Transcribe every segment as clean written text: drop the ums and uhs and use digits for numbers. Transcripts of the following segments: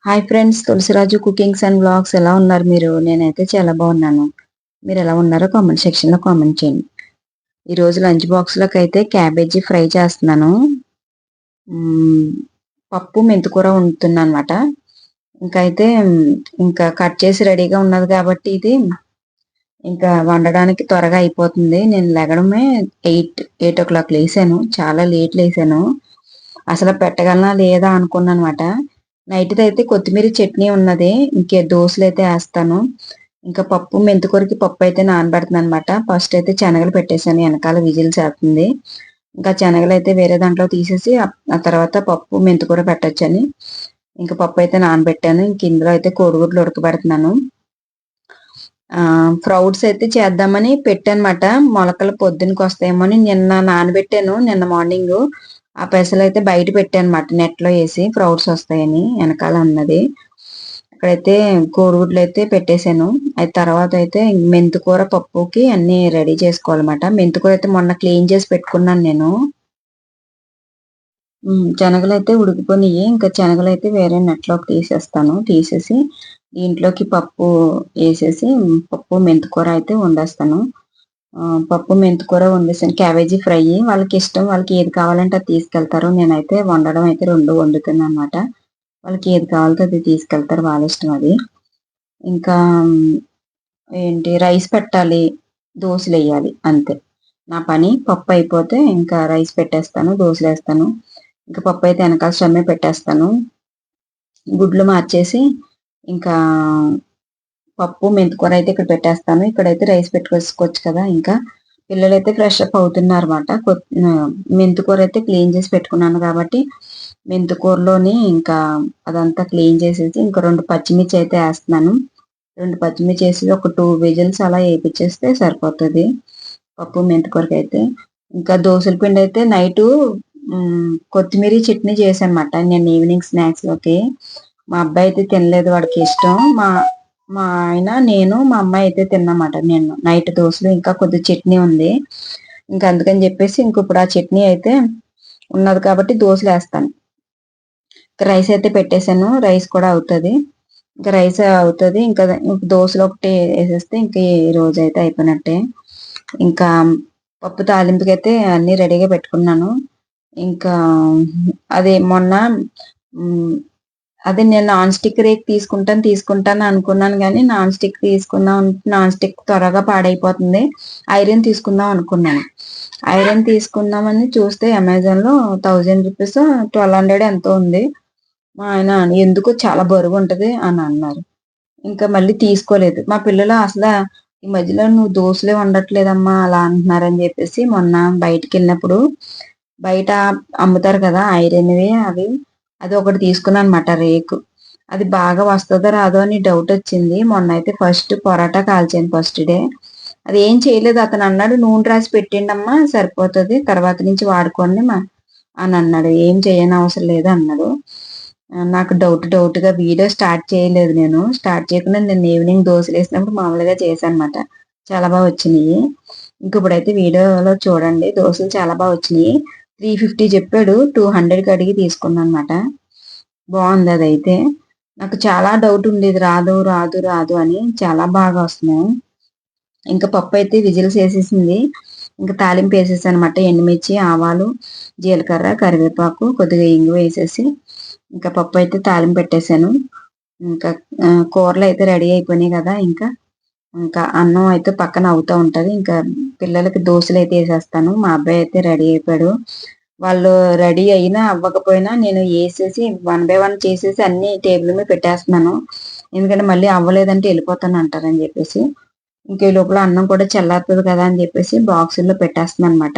Hi friends, Tulasiraju cookings and vlogs ఎలా ఉన్నారు మీరు? నేనైతే చాలా బాగున్నాను. మీరు ఎలా ఉన్నారో కామెంట్ సెక్షన్లో కామెంట్ చేయండి. ఈరోజు లంచ్ బాక్స్లోకి అయితే క్యాబేజీ ఫ్రై చేస్తున్నాను. పప్పు మెంతికూర వండుతున్నాను అనమాట. ఇంకా కట్ చేసి రెడీగా ఉన్నది కాబట్టి ఇది ఇంకా వండడానికి త్వరగా అయిపోతుంది. నేను లెగడమే 8 o'clock లేసాను. చాలా లేట్ లేసాను. అసలు పెట్టగలనా లేదా అనుకున్నాను అనమాట. నైట్ది అయితే కొత్తిమీర చట్నీ ఉన్నది. ఇంకే దోశలు అయితే వేస్తాను. ఇంకా పప్పు మెంతికూరకి పప్పు అయితే నానబెడుతున్నాను అనమాట. ఫస్ట్ అయితే శనగలు పెట్టేశాను, వెనకాల విజిల్స్ వేస్తుంది. ఇంకా శనగలు అయితే వేరే దాంట్లో తీసేసి ఆ తర్వాత పప్పు మెంతికూర పెట్టొచ్చని ఇంకా పప్పు అయితే నానబెట్టాను. ఇంక ఇందులో అయితే కోడిగుడ్లు ఉడకబెడుతున్నాను. ఫ్రౌట్స్ అయితే చేద్దామని పెట్టానమాట. మొలకలు పొద్దునకి వస్తాయేమో అని నిన్న నానబెట్టాను. నిన్న మార్నింగ్ ఆ పెసలు అయితే బయట పెట్టానమాట, నెట్లో వేసి ఫ్రౌట్స్ వస్తాయని. వెనకాల ఉన్నది అక్కడైతే కోడిగుడ్లు అయితే పెట్టేశాను. అది తర్వాత అయితే మెంతికూర పప్పుకి అన్ని రెడీ చేసుకోవాలన్నమాట. మెంతికూర అయితే మొన్న క్లీన్ చేసి పెట్టుకున్నాను నేను. శనగలు అయితే ఉడికిపోయినాయి. ఇంకా శనగలు అయితే వేరే నెట్లోకి తీసేసి దీంట్లోకి పప్పు వేసేసి పప్పు మెంతికూర అయితే వండేస్తాను. పప్పు మెంతికూర వండేసాను. క్యాబేజీ ఫ్రై వాళ్ళకి ఇష్టం, వాళ్ళకి ఏది కావాలంటే అది తీసుకెళ్తారు. నేనైతే వండడం అయితే 2 వండుతున్నాను అనమాట. వాళ్ళకి ఏది కావాలంటే అది తీసుకెళ్తారు, వాళ్ళ ఇష్టం అది. ఇంకా రైస్ పెట్టాలి, దోశలు వేయాలి, అంతే నా పని. పప్పు అయిపోతే ఇంకా రైస్ పెట్టేస్తాను, దోశలు వేస్తాను. ఇంకా పప్పు అయితే వెనకాల స్టవ్ మీద పెట్టేస్తాను. గుడ్లు మార్చేసి ఇంకా పప్పు మెంతికూర అయితే ఇక్కడ పెట్టేస్తాను. ఇక్కడైతే రైస్ పెట్టుకోవచ్చు కదా. ఇంకా పిల్లలైతే ఫ్రెష్ అప్ అవుతున్నారు అనమాట. మెంతికూర అయితే క్లీన్ చేసి పెట్టుకున్నాను కాబట్టి మెంతికూరలోని ఇంకా అదంతా క్లీన్ చేసేసి ఇంకా 2 పచ్చిమిర్చి అయితే వేస్తున్నాను. 2 పచ్చిమిర్చి వేసి ఒక 2 విజిల్స్ అలా వేయించేస్తే సరిపోతుంది పప్పు మెంతికూరకి అయితే. ఇంకా దోశల పిండి అయితే నైటు కొత్తిమీర చట్నీ చేశానమాట నేను ఈవినింగ్ స్నాక్స్లోకి. మా అబ్బాయి అయితే తినలేదు, వాడికి ఇష్టం. మా ఆయన, నేను, మా అమ్మాయి అయితే తిన్నమాట. నేను నైట్ దోశలు ఇంకా కొద్ది చట్నీ ఉంది. ఇంకా అందుకని చెప్పేసి ఇప్పుడు ఆ చట్నీ అయితే ఉన్నది కాబట్టి దోశలు వేస్తాను. రైస్ అయితే పెట్టేశాను, రైస్ కూడా అవుతుంది. ఇంకా రైస్ అవుతుంది. ఇంకా దోశలు ఒకటి వేసేస్తే ఇంకా ఈ రోజు అయితే అయిపోయినట్టే. ఇంకా పప్పు తాలింపుకి అయితే అన్నీ రెడీగా పెట్టుకున్నాను. ఇంకా అదే మొన్న అదే నేను నాన్ స్టిక్ రేక్ తీసుకుంటాను అనుకున్నాను, కానీ నాన్ స్టిక్ నాన్ స్టిక్ త్వరగా పాడైపోతుంది. ఐరన్ తీసుకుందాం అనుకున్నాను. ఐరన్ తీసుకుందామని చూస్తే అమెజాన్లో 1000 రూపీస్ 1200 ఎంతో ఉంది. మా ఆయన ఎందుకు చాలా బరువు ఉంటుంది అని అన్నారు. ఇంకా మళ్ళీ తీసుకోలేదు. మా పిల్లలు అసలు ఈ మధ్యలో నువ్వు దోశలే వండట్లేదమ్మా అలా అంటున్నారని చెప్పేసి మొన్న బయటికి వెళ్ళినప్పుడు బయట అమ్ముతారు కదా ఐరన్వి, అది ఒకటి తీసుకున్నాను అనమాట, రేకు. అది బాగా వస్తుందో రాదో అని డౌట్ వచ్చింది. మొన్న అయితే ఫస్ట్ పొరాటా కాల్చాను ఫస్ట్ డే. అది ఏం చేయలేదు. అతను అన్నాడు నూనె రాసి పెట్టిండమ్మా సరిపోతుంది, తర్వాత నుంచి వాడుకోండి అని అన్నాడు. ఏం చేయని అవసరం లేదు అన్నాడు. నాకు డౌట్గా వీడియో స్టార్ట్ చేయలేదు. నేను స్టార్ట్ చేయకుండా నేను ఈవినింగ్ దోశలు వేసినప్పుడు మామూలుగా చేశాను అనమాట. చాలా బాగా వచ్చినాయి. ఇప్పుడైతే వీడియోలో చూడండి, దోశలు చాలా బాగా వచ్చినాయి. 350 చెప్పాడు, 200కి అడిగి తీసుకున్నాను అనమాట. బాగుంది. అదైతే నాకు చాలా డౌట్ ఉండేది, రాదు రాదు రాదు అని. చాలా బాగా వస్తున్నాయి. ఇంకా పప్పు అయితే విజిల్స్ వేసేసింది. ఇంకా తాలింపు వేసేసాను అనమాట. ఎండుమిర్చి, ఆవాలు, జీలకర్ర, కరివేపాకు, కొద్దిగా ఇంగు వేసేసి ఇంకా పప్పు అయితే తాలింపు పెట్టేశాను. ఇంకా కూరలు అయితే రెడీ అయిపోయినాయి కదా. ఇంకా అన్నం అయితే పక్కన అవుతూ ఉంటుంది. ఇంకా పిల్లలకి దోశలు అయితే వేసేస్తాను. మా అబ్బాయి అయితే రెడీ అయిపోయాడు. వాళ్ళు రెడీ అయినా అవ్వకపోయినా నేను వేసేసి 1 by 1 చేసేసి అన్ని టేబుల్ మీద పెట్టేస్తున్నాను. ఎందుకంటే మళ్ళీ అవ్వలేదంటే వెళ్ళిపోతాను అంటారని చెప్పేసి. ఇంకే లోపల అన్నం కూడా చల్లారుతుంది కదా అని చెప్పేసి బాక్సుల్లో పెట్టేస్తున్నాను అనమాట.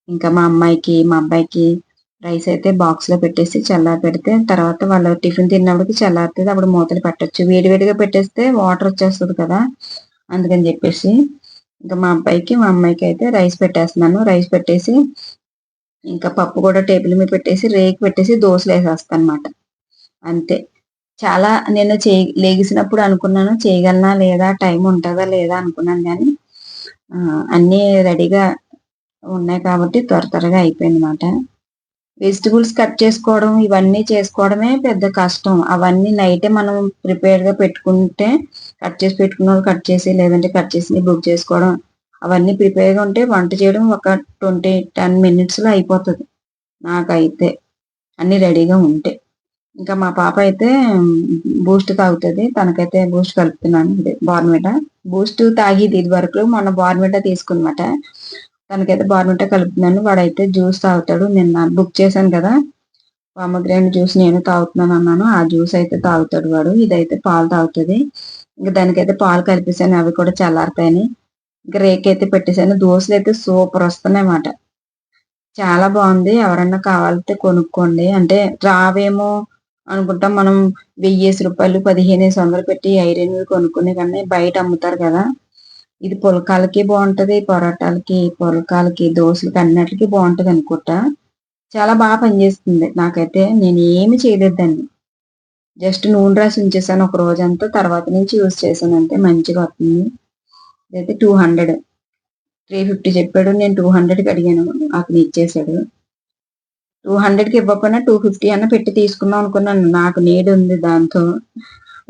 ఇంకా మా అమ్మాయికి మా అబ్బాయికి రైస్ అయితే బాక్స్లో పెట్టేసి చల్లారి పెడితే తర్వాత వాళ్ళు టిఫిన్ తిన్నప్పటికి చల్లారుతుంది. అప్పుడు మూతలు పెట్టచ్చు. వేడివేడిగా పెట్టేస్తే వాటర్ వచ్చేస్తుంది కదా, అందుకని చెప్పేసి ఇంకా మా అబ్బాయికి మా అమ్మాయికి అయితే రైస్ పెట్టేస్తున్నాను. రైస్ పెట్టేసి ఇంకా పప్పు కూడా టేబుల్ మీద పెట్టేసి రేకు పెట్టేసి దోశలు వేసేస్తాను అనమాట. అంతే. చాలా నేను లేగిసినప్పుడు అనుకున్నాను చేయగలనా లేదా, టైం ఉంటుందా లేదా అనుకున్నాను, కానీ అన్నీ రెడీగా ఉన్నాయి కాబట్టి త్వరగా అయిపోయింది అనమాట. వెజిటబుల్స్ కట్ చేసుకోవడం ఇవన్నీ చేసుకోవడమే పెద్ద కష్టం. అవన్నీ నైటే మనం ప్రిపేర్గా పెట్టుకుంటే కట్ చేసి పెట్టుకున్న కట్ చేసి లేదంటే కట్ చేసి బుక్ చేసుకోవడం అవన్నీ ప్రిపేర్గా ఉంటే వంట చేయడం ఒక 10 మినిట్స్లో అయిపోతుంది నాకైతే, అన్ని రెడీగా ఉంటే. ఇంకా మా పాప అయితే బూస్ట్ తాగుతుంది. తనకైతే బూస్ట్ కలుపుతున్నాను, బార్న్విటా. బూస్ట్ తాగిది ఇది వరకు, మొన్న బార్న్విటా తీసుకున్నమాట. తనకైతే బార్న్విటా కలుపుతున్నాను. వాడైతే జ్యూస్ తాగుతాడు. నిన్న బుక్ చేశాను కదా పొమగ్రానేట్ జ్యూస్, నేను తాగుతున్నాను అన్నాను. ఆ జ్యూస్ అయితే తాగుతాడు వాడు. ఇదైతే పాలు తాగుతుంది. ఇంకా దానికైతే పాలు కలిపేసాను, అవి కూడా చల్లారుతాయని. ఇంకా రేక్ అయితే పెట్టేశాను. దోశలు అయితే సూపర్ వస్తున్నాయి అన్నమాట. చాలా బాగుంది. ఎవరన్నా కావాలంటే కొనుక్కోండి. అంటే రావేమో అనుకుంటాం మనం. రూ. 1000 1500 పెట్టి ఐరన్ కొనుక్కునే కన్నా బయట అమ్ముతారు కదా. ఇది పుల్కాలకి బాగుంటది, పొరాటాలకి, పుల్కాలకి, దోశలకి అన్నిటికీ బాగుంటది అనుకుంటా. చాలా బాగా పనిచేస్తుంది. నాకైతే నేను ఏమి చేయలేదు దాన్ని, జస్ట్ నూనె రాసి ఉంచేసాను ఒక రోజంతా. తర్వాత నుంచి యూజ్ చేశాను అంతే. మంచిగా వస్తుంది. ఇదైతే 200, 350 చెప్పాడు. నేను 200కి అడిగాను, అతను ఇచ్చేసాడు. 200కి ఇవ్వకపోయినా 250 అన్న పెట్టి తీసుకుందాం అనుకున్నాను. నాకు నీడ్ ఉంది దాంతో.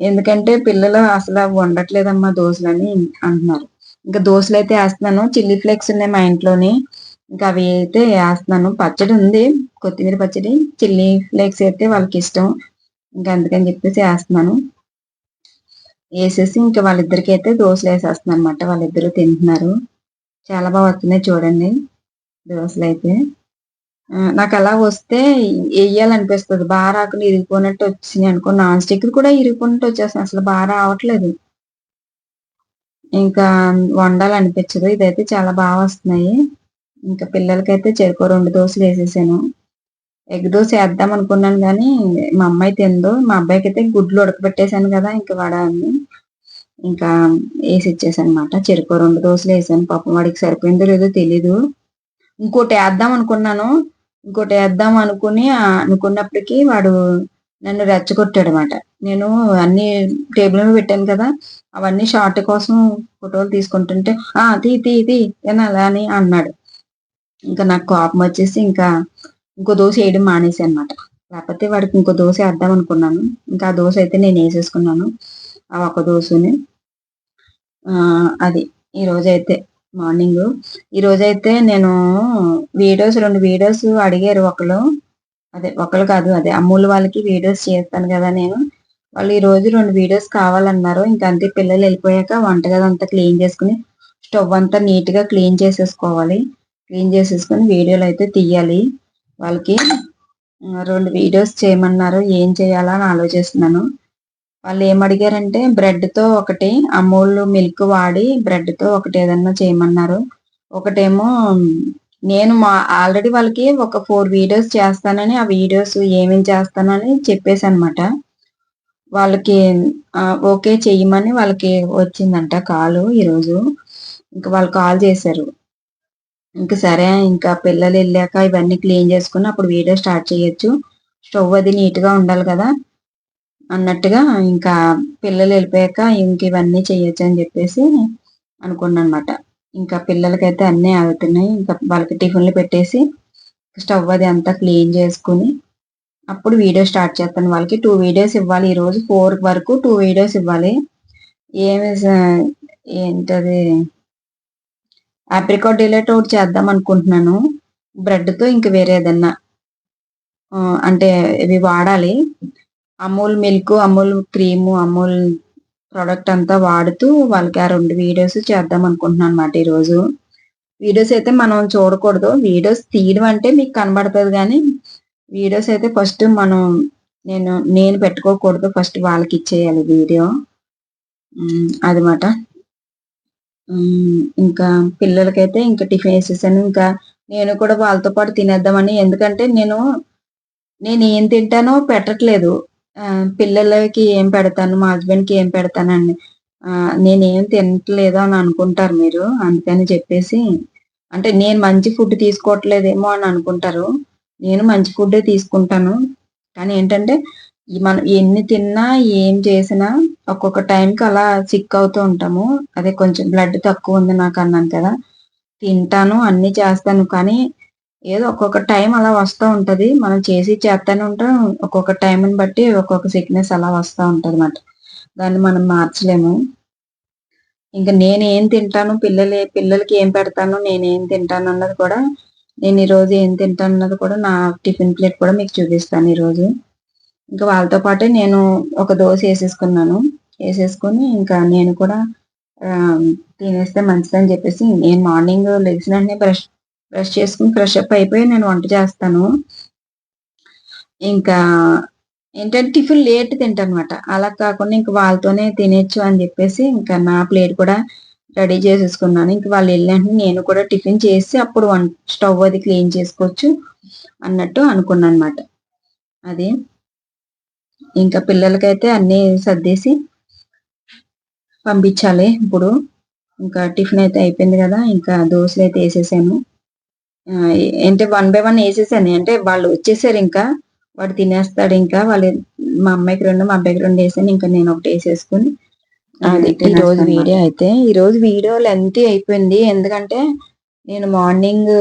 ఎందుకంటే పిల్లలు అసలు వండట్లేదమ్మా దోశలని అంటున్నారు. ఇంకా దోశలు అయితే వేస్తున్నాను. చిల్లీ ఫ్లేక్స్ ఉన్నాయి మా ఇంట్లోని, ఇంకా అవి అయితే వేస్తున్నాను. పచ్చడి ఉంది, కొత్తిమీర పచ్చడి. చిల్లీ ఫ్లేక్స్ అయితే వాళ్ళకి ఇష్టం, ఇంకా అందుకని చెప్పేసి వేస్తున్నాను. వేసేసి ఇంకా వాళ్ళిద్దరికి అయితే దోశలు వేసేస్తున్నాను అనమాట. వాళ్ళిద్దరూ తింటున్నారు. చాలా బాగా వస్తున్నాయి చూడండి దోశలు అయితే. నాకు అలా వస్తే వేయాలనిపిస్తుంది. బాగా రాకుండా ఇరిగిపోయినట్టు వచ్చినాయి అనుకో, నాన్ స్టిక్ కూడా ఇరిగిపోయినట్టు వచ్చేస్తున్నాయి, అసలు బాగా రావట్లేదు. ఇంకా వండాలనిపించదు. ఇదైతే చాలా బాగా వస్తున్నాయి. ఇంకా పిల్లలకైతే చెరుకు 2 దోశలు వేసేసాను. ఎగ్ దోశ వేద్దాం అనుకున్నాను కానీ మా అమ్మాయి తిందో. మా అబ్బాయికి అయితే గుడ్లు ఉడకబెట్టేశాను కదా, ఇంకా వాడాన్ని ఇంకా వేసి ఇచ్చేసాను అనమాట. చెరుకు 2 దోశలు వేసాను. పాపం వాడికి సరిపోయిందో లేదో తెలీదు. ఇంకోటి వేద్దాం అనుకున్నాను. ఇంకోటి వేద్దాం అనుకున్నప్పటికీ వాడు నన్ను రెచ్చగొట్టాడు అనమాట. నేను అన్ని టేబుల్ మీద పెట్టాను కదా, అవన్నీ షార్ట్ కోసం ఫోటోలు తీసుకుంటుంటే తీ తీ తీ తినాలా అని అన్నాడు. ఇంకా నాకు కోపం వచ్చేసి ఇంకా ఇంకో దోశ వేయడం మానేసి అనమాట. లేకపోతే వాడికి ఇంకో దోశ వేద్దాం అనుకున్నాను. ఇంకా ఆ దోశ అయితే నేను వేసేసుకున్నాను, ఆ ఒక దోశని. అది ఈరోజైతే మార్నింగ్. ఈరోజైతే నేను 2 వీడియోస్ అడిగారు ఒకళ్ళు. ఒకళ్ళు కాదు, అమూల్ వాళ్ళకి వీడియోస్ చేస్తాను కదా నేను. వాళ్ళు ఈరోజు 2 వీడియోస్ కావాలన్నారు. ఇంకా అంతే, పిల్లలు వెళ్ళిపోయాక వంటగది అంతా క్లీన్ చేసుకుని స్టవ్ అంతా నీట్గా క్లీన్ చేసేసుకోవాలి. క్లీన్ చేసేసుకుని వీడియోలు అయితే తీయాలి. వాళ్ళకి 2 వీడియోస్ చేయమన్నారు. ఏం చేయాలా అని ఆలోచిస్తున్నాను. వాళ్ళు ఏమడిగారంటే బ్రెడ్తో ఒకటి, అమూల్ మిల్క్ వాడి బ్రెడ్తో ఒకటి ఏదన్నా చేయమన్నారు. ఒకటేమో నేను ఆల్రెడీ వాళ్ళకి ఒక 4 వీడియోస్ చేస్తానని, ఆ వీడియోస్ ఏమేమి చేస్తానని చెప్పేసి అనమాట. వాళ్ళకి ఓకే చెయ్యమని వాళ్ళకి వచ్చిందంట కాలు ఈరోజు. ఇంకా వాళ్ళు కాల్ చేశారు. ఇంకా సరే, ఇంకా పిల్లలు వెళ్ళాక ఇవన్నీ క్లీన్ చేసుకుని అప్పుడు వీడియో స్టార్ట్ చేయొచ్చు. స్టవ్ అది నీట్గా ఉండాలి కదా అన్నట్టుగా, ఇంకా పిల్లలు వెళ్ళిపోయాక ఇంక ఇవన్నీ చేయొచ్చు అని చెప్పేసి అనుకున్నాను అనమాట. ఇంకా పిల్లలకైతే అన్నీ అవుతున్నాయి. ఇంకా వాళ్ళకి టిఫిన్లు పెట్టేసి స్టవ్ అది అంతా క్లీన్ చేసుకుని అప్పుడు వీడియో స్టార్ట్ చేస్తాను. వాళ్ళకి 2 వీడియోస్ ఇవ్వాలి. ఈరోజు 4 వరకు 2 వీడియోస్ ఇవ్వాలి. ఏంటది ఆప్రికాట్ డిలైట్ ఒకటి చేద్దాం అనుకుంటున్నాను బ్రెడ్తో. ఇంక వేరే ఏదన్నా అంటే ఇవి వాడాలి. Amul milk, Amul cream, Amul product అంతా వాడుతూ వాళ్ళకి ఆ 2 వీడియోస్ చేద్దాం అనుకుంటున్నాను అనమాట. ఈరోజు వీడియోస్ అయితే మనం చూడకూడదు. వీడియోస్ తీయడం అంటే మీకు కనబడుతుంది కానీ వీడియోస్ అయితే ఫస్ట్ నేను పెట్టుకోకూడదు. ఫస్ట్ వాళ్ళకి ఇచ్చేయాలి వీడియో, అదమాట. ఇంకా పిల్లలకైతే ఇంకా టిఫిన్ వేసేసాను. ఇంకా నేను కూడా వాళ్ళతో పాటు తినేద్దామని, ఎందుకంటే నేను ఏం తింటానో పెట్టట్లేదు. పిల్లలకి ఏం పెడతాను, మా హస్బెండ్కి ఏం పెడతానండి, నేనేం తినట్లేదు అని అనుకుంటారు మీరు. అందుకని చెప్పేసి, అంటే నేను మంచి ఫుడ్ తీసుకోవట్లేదేమో అని అనుకుంటారు. నేను మంచి ఫుడ్డే తీసుకుంటాను. కానీ ఏంటంటే మనం ఎన్ని తిన్నా ఏం చేసినా ఒక్కొక్క టైంకి అలా సిక్ అవుతూ ఉంటాము. అదే కొంచెం బ్లడ్ తక్కువ ఉంది నాకు అన్నాను కదా, తింటాను అన్నీ చేస్తాను. కానీ ఏదో ఒక్కొక్క టైం అలా వస్తూ ఉంటది. మనం చేస్తూనే ఉంటాం. ఒక్కొక్క టైంని బట్టి ఒక్కొక్క సిక్‌నెస్ అలా వస్తా ఉంటదన్నమాట. దాన్ని మనం మార్చలేము. ఇంక నేనేం తింటాను, పిల్లలకి ఏం పెడతాను, నేనేం తింటానన్నది కూడా నేను ఈరోజు ఏం తింటానన్నది కూడా నా టిఫిన్ ప్లేట్ కూడా మీకు చూపిస్తాను ఈరోజు. ఇంకా వాళ్ళతో పాటే నేను ఒక దోస ఏసేసుకున్నాను. ఏసేసుకొని ఇంకా నేను కూడా తినేస్తే మంచిదని చెప్పేసి నేను మార్నింగ్ లెగిసిన వెంటనే బ్రష్ బ్రష్ చేసుకొని ఫ్రెష్ అప్ అయిపోయి నేను వంట చేస్తాను. ఇంకా ఏంటంటే టిఫిన్ లేట్ తింటానమాట. అలా కాకుండా ఇంక వాళ్ళతోనే తినేయొచ్చు అని చెప్పేసి ఇంకా నా ప్లేట్ కూడా రెడీ చేసేసుకున్నాను. ఇంక వాళ్ళు వెళ్ళిన వెంటనే నేను కూడా టిఫిన్ చేసి అప్పుడు స్టవ్ అది క్లీన్ చేసుకోవచ్చు అన్నట్టు అనుకున్నానమాట. అది. ఇంకా పిల్లలకైతే అన్నీ సర్దేసి పంపించాలి ఇప్పుడు. ఇంకా టిఫిన్ అయితే అయిపోయింది కదా! ఇంకా దోసలైతే ఏసేసాను. అంటే వన్ బై వన్ ఏసేసాను. అంటే వాళ్ళు వచ్చేసారింకా. వాడు తినేస్తాడింకా. మా అమ్మాయికి 2, మా అబ్బాయికి 2 ఏసాను. ఇంకా నేను ఒకటి ఏసేసుకొని అది ఈరోజు వీడియో అయితే. ఈరోజు వీడియో లెంతీ అయిపోయింది. ఎందుకంటే నేను మార్నింగ్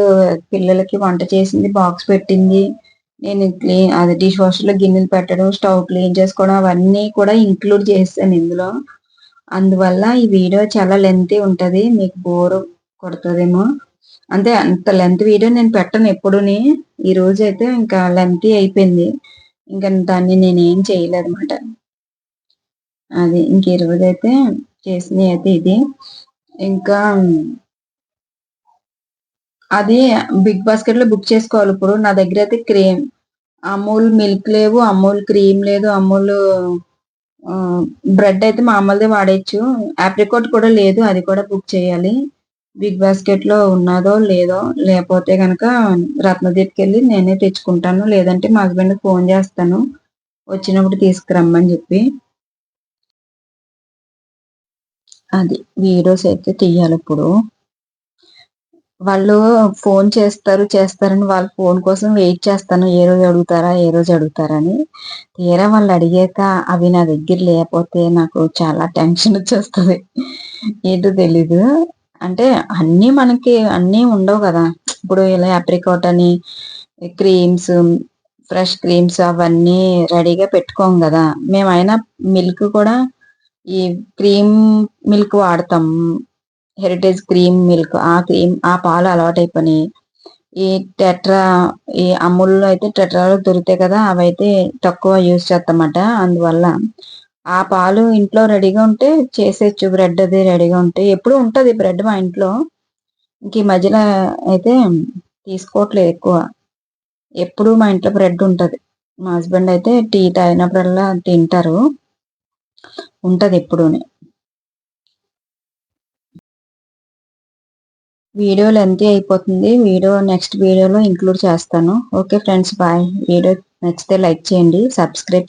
పిల్లలకి వంట చేసింది, బాక్స్ పెట్టింది, నేను అది డిష్ వాషర్‌లో గిన్నెలు పెట్టడం, స్టవ్ క్లీన్ చేసుకోవడం అవన్నీ కూడా ఇంక్లూడ్ చేసేసాను ఇందులో. అందువల్ల ఈ వీడియో చాలా లెంతీ ఉంటది. మీకు బోర్ కొడతదేమో. అంటే అంత లెంత్ వీడియో నేను పెట్టను ఎప్పుడూని. ఈరోజైతే ఇంకా లెంతీ అయిపోయింది. ఇంక దాన్ని నేనేం చేయలేదన్నమాట. అది. ఇంక ఈరోజైతే చేసినయయితే ఇది. ఇంకా అది బిగ్ బాస్కెట్‌లో బుక్ చేసుకోవాలిప్పుడు. నా దగ్గరైతే అమూల్ మిల్క్ లేవు, అమూల్ క్రీమ్ లేదు, అమూల్ బ్రెడ్ అయితే మామూలుదే వాడేయచ్చు. ఆప్రికాట్ కూడా లేదు. అది కూడా బుక్ చేయాలి. బిగ్ బాస్కెట్‌లో ఉన్నాదో లేదో, లేపోతే గనక రత్నదీప్‌కెళ్ళి నేనే తెచ్చుకుంటాను. లేదంటే మా హస్బెండ్‌కి ఫోను చేస్తాను. వచ్చినప్పుడు తీసుకురమ్మని చెప్పి. అది. వీడియోస్ అయితే తీయాలిప్పుడు. వాళ్ళు ఫోను చేస్తారని వాళ్ళ ఫోను కోసం వెయిట్ చేస్తాను. ఏ రోజు అడుగుతారా అని. తీరా వాళ్ళడిగాక అవి నా దగ్గర లేపోతే నాకు చాలా టెన్షనొచ్చేస్తది. ఏంటో తెలీదు. అంటే అన్నీ ఉండవు గదా! ఇప్పుడు ఇలా అప్రికాట్ అని, క్రీమ్స్, ఫ్రెష్ క్రీమ్స్ అవన్నీ రెడీగా పెట్టుకోము గదా! మేమైనా మిల్క్ కూడా ఈ క్రీమ్ మిల్క్ వాడతాం. Heritage cream milk. ఆ పాలు అలవాటైపోయినియి. ఈ టెట్రా ఈ అమూల్‌లో అయితే టెట్రాలో దొరుకుతాయి కదా! అవైతే తక్కువ యూజ్ చేస్తామాట. అందువల్ల ఆ పాలు ఇంట్లో రెడీగా ఉంటే చేసేయొచ్చు. బ్రెడ్ అది రెడీగా ఉంటే. ఎప్పుడూ ఉంటది బ్రెడ్ మా ఇంట్లో. ఇంక ఈ మధ్యన అయితే తీసుకోవట్లేదు ఎక్కువ. ఎప్పుడూ మా ఇంట్లో బ్రెడ్ ఉంటది. మా హస్బెండ్ అయితే టీ తాగినప్పుడల్లా తింటారు. ఉంటది ఎప్పుడూని. వీడియో లెంతీ అయిపోతుంది. నెక్స్ట్ వీడియోలో ఇంక్లూడ్ చేస్తాను. Okay friends bye. వీడియో నచ్చితే లైక్ చేయండి. సబ్స్క్రైబ్